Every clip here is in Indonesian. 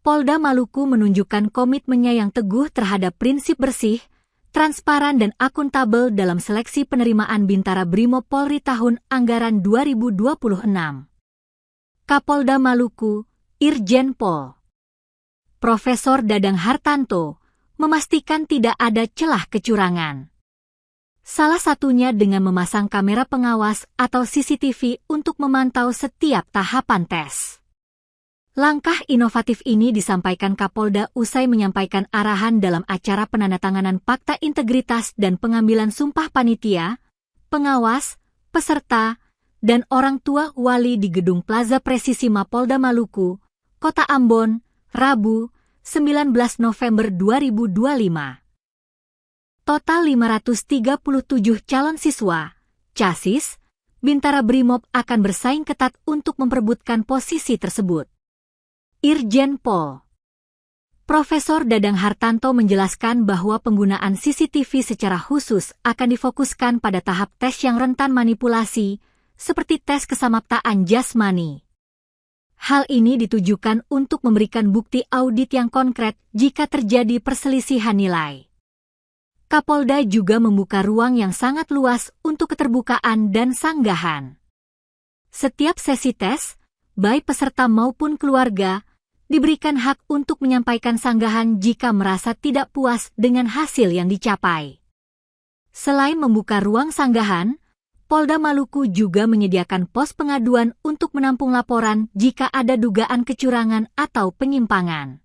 Polda Maluku menunjukkan komitmennya yang teguh terhadap prinsip bersih, transparan dan akuntabel dalam seleksi penerimaan Bintara Brimob Polri tahun anggaran 2026. Kapolda Maluku, Irjen Pol Profesor Dadang Hartanto, memastikan tidak ada celah kecurangan. Salah satunya dengan memasang kamera pengawas atau CCTV untuk memantau setiap tahapan tes. Langkah inovatif ini disampaikan Kapolda usai menyampaikan arahan dalam acara penandatanganan Fakta Integritas dan pengambilan sumpah panitia, pengawas, peserta, dan orang tua wali di Gedung Plaza Presisi Mapolda Maluku, Kota Ambon, Rabu, 19 November 2025. Total 537 calon siswa, CASIS, Bintara Brimob akan bersaing ketat untuk memperebutkan posisi tersebut. Irjen Pol Profesor Dadang Hartanto menjelaskan bahwa penggunaan CCTV secara khusus akan difokuskan pada tahap tes yang rentan manipulasi, seperti tes kesamaptaan jasmani. Hal ini ditujukan untuk memberikan bukti audit yang konkret jika terjadi perselisihan nilai. Kapolda juga membuka ruang yang sangat luas untuk keterbukaan dan sanggahan. Setiap sesi tes, baik peserta maupun keluarga, diberikan hak untuk menyampaikan sanggahan jika merasa tidak puas dengan hasil yang dicapai. Selain membuka ruang sanggahan, Polda Maluku juga menyediakan pos pengaduan untuk menampung laporan jika ada dugaan kecurangan atau penyimpangan.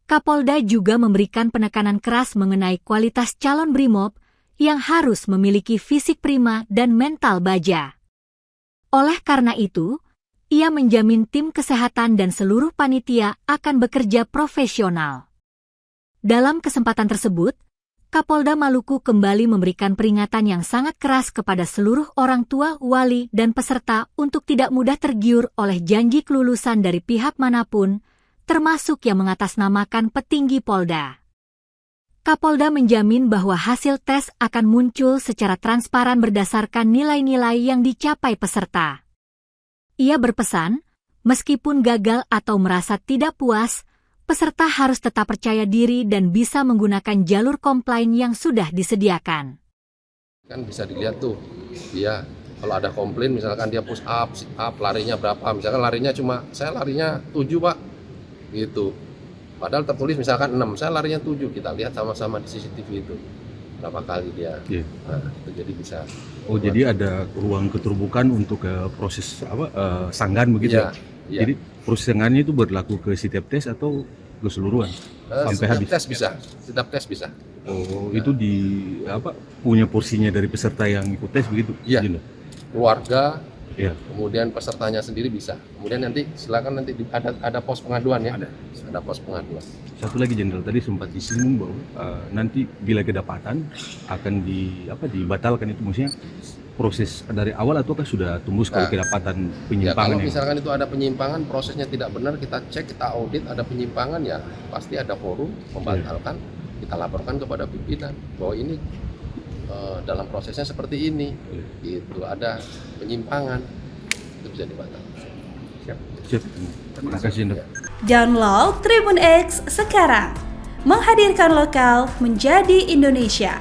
Kapolda juga memberikan penekanan keras mengenai kualitas calon Brimob yang harus memiliki fisik prima dan mental baja. Oleh karena itu, ia menjamin tim kesehatan dan seluruh panitia akan bekerja profesional. Dalam kesempatan tersebut, Kapolda Maluku kembali memberikan peringatan yang sangat keras kepada seluruh orang tua, wali, dan peserta untuk tidak mudah tergiur oleh janji kelulusan dari pihak manapun, termasuk yang mengatasnamakan petinggi Polda. Kapolda menjamin bahwa hasil tes akan muncul secara transparan berdasarkan nilai-nilai yang dicapai peserta. Ia berpesan, meskipun gagal atau merasa tidak puas, peserta harus tetap percaya diri dan bisa menggunakan jalur komplain yang sudah disediakan. Kan bisa dilihat tuh, dia kalau ada komplain misalkan dia push up, sit up, larinya berapa, misalkan larinya cuma, saya larinya 7 Pak. Gitu. Padahal tertulis misalkan 6, saya larinya 7, kita lihat sama-sama di CCTV itu berapa kali dia. Nah, itu jadi bisa. Oh, jadi ada ruang keterbukaan untuk proses sanggahan begitu ya? Iya. Jadi proses sanggahannya itu berlaku ke setiap tes atau keseluruhan sampai habis? Setiap tes bisa. Oh, itu punya porsinya dari peserta yang ikut tes begitu? Iya. Keluarga. Ya. Kemudian pesertanya sendiri bisa. Kemudian nanti silakan nanti ada pos pengaduan ya. Ada pos pengaduan. Satu lagi Jenderal, tadi sempat disinggung bahwa nanti bila kedapatan akan dibatalkan itu, maksudnya proses dari awal ataukah sudah tembus kalau kedapatan penyimpangan? Ya, kalau misalkan itu ada penyimpangan, prosesnya tidak benar, kita cek, kita audit, ada penyimpangan ya pasti ada forum membatalkan. Kita laporkan kepada pimpinan bahwa ini dalam prosesnya seperti ini, gitu, ada penyimpangan, itu bisa dibatalkan. Siap. Terima kasih. Download Tribun X sekarang, menghadirkan lokal menjadi Indonesia.